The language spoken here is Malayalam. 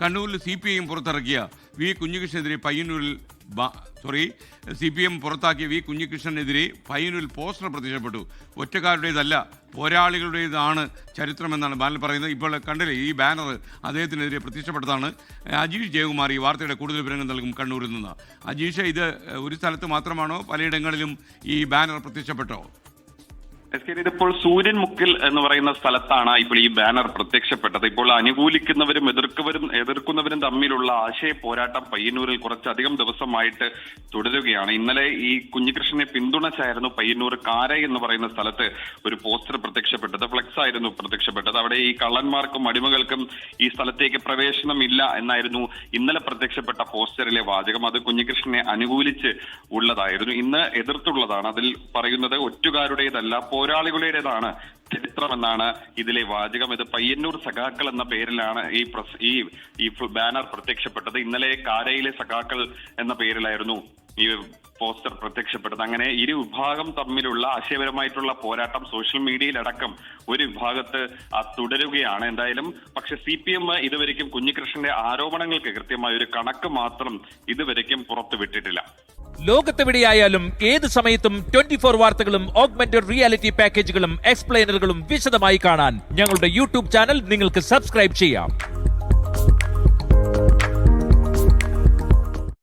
കണ്ണൂരിൽ CPIM പുറത്തിറക്കിയ വി കുഞ്ഞികൃഷ്ണനെതിരെ പയ്യന്നൂരിൽ CPM പുറത്താക്കിയ വി കുഞ്ഞികൃഷ്ണനെതിരെ പയ്യന്നൂരിൽ പോസ്റ്റർ പ്രത്യക്ഷപ്പെട്ടു. ഒറ്റക്കാരുടേതല്ല, പോരാളികളുടേതാണ് ചരിത്രമെന്നാണ് ബാനർ പറയുന്നത്. ഇപ്പോൾ കണ്ടില്ലേ, ഈ ബാനർ അദ്ദേഹത്തിനെതിരെ പ്രത്യക്ഷപ്പെട്ടതാണ്. അജീഷ് ജയകുമാർ ഈ വാർത്തയുടെ കൂടുതൽ വിവരങ്ങൾ നൽകും കണ്ണൂരിൽ നിന്ന്. അജീഷ്, ഇത് ഒരു സ്ഥലത്ത് മാത്രമാണോ, പലയിടങ്ങളിലും ഈ ബാനർ പ്രത്യക്ഷപ്പെട്ടോ? ഇതിപ്പോൾ സൂര്യൻ മുക്കിൽ എന്ന് പറയുന്ന സ്ഥലത്താണ് ഇപ്പോൾ ഈ ബാനർ പ്രത്യക്ഷപ്പെട്ടത്. ഇപ്പോൾ അനുകൂലിക്കുന്നവരും എതിർക്കുന്നവരും തമ്മിലുള്ള ആശയ പോരാട്ടം പയ്യന്നൂരിൽ കുറച്ചധികം ദിവസമായിട്ട് തുടരുകയാണ്. ഇന്നലെ ഈ കുഞ്ഞികൃഷ്ണനെ പിന്തുണച്ചായിരുന്നു പയ്യന്നൂർ കാര എന്ന് പറയുന്ന സ്ഥലത്ത് ഒരു പോസ്റ്റർ പ്രത്യക്ഷപ്പെട്ടത്. ഫ്ലെക്സ് ആയിരുന്നു പ്രത്യക്ഷപ്പെട്ടത്. അവിടെ ഈ കള്ളന്മാർക്കും അടിമകൾക്കും ഈ സ്ഥലത്തേക്ക് പ്രവേശനമില്ല എന്നായിരുന്നു ഇന്നലെ പ്രത്യക്ഷപ്പെട്ട പോസ്റ്ററിലെ വാചകം. അത് കുഞ്ഞികൃഷ്ണനെ അനുകൂലിച്ച് ഉള്ളതായിരുന്നു. ഇന്ന് എതിർത്തുള്ളതാണ്. അതിൽ പറയുന്നത് ഒറ്റുകാരുടേതല്ല, പോരാളികളുടേതാണ് ചരിത്രമെന്നാണ് ഇതിലെ വാചകം. ഇത് പയ്യന്നൂർ സഖാക്കൾ എന്ന പേരിലാണ് ഈ ബാനർ പ്രത്യക്ഷപ്പെട്ടത്. ഇന്നലെ കാരയിലെ സഖാക്കൾ എന്ന പേരിലായിരുന്നു ഈ പോസ്റ്റർ പ്രത്യക്ഷപ്പെട്ടത്. അങ്ങനെ ഇരു വിഭാഗം തമ്മിലുള്ള ആശയപരമായിട്ടുള്ള പോരാട്ടം സോഷ്യൽ മീഡിയയിലടക്കം ഒരു വിഭാഗത്ത് തുടരുകയാണ്. എന്തായാലും പക്ഷെ CPM ഇതുവരെയ്ക്കും കുഞ്ഞികൃഷ്ണന്റെ ആരോപണങ്ങൾക്ക് കൃത്യമായ ഒരു കണക്ക് മാത്രം ഇതുവരെയ്ക്കും പുറത്തുവിട്ടിട്ടില്ല. ലോകത്തെവിടെയായാലും ഏത് സമയത്തും 24 വാർത്തകളും ഓഗ്മെന്റഡ് റിയാലിറ്റി പാക്കേജുകളും എക്സ്പ്ലെയിനറുകളും വിശദമായി കാണാൻ ഞങ്ങളുടെ YouTube ചാനൽ നിങ്ങൾക്ക് സബ്സ്ക്രൈബ് ചെയ്യാം.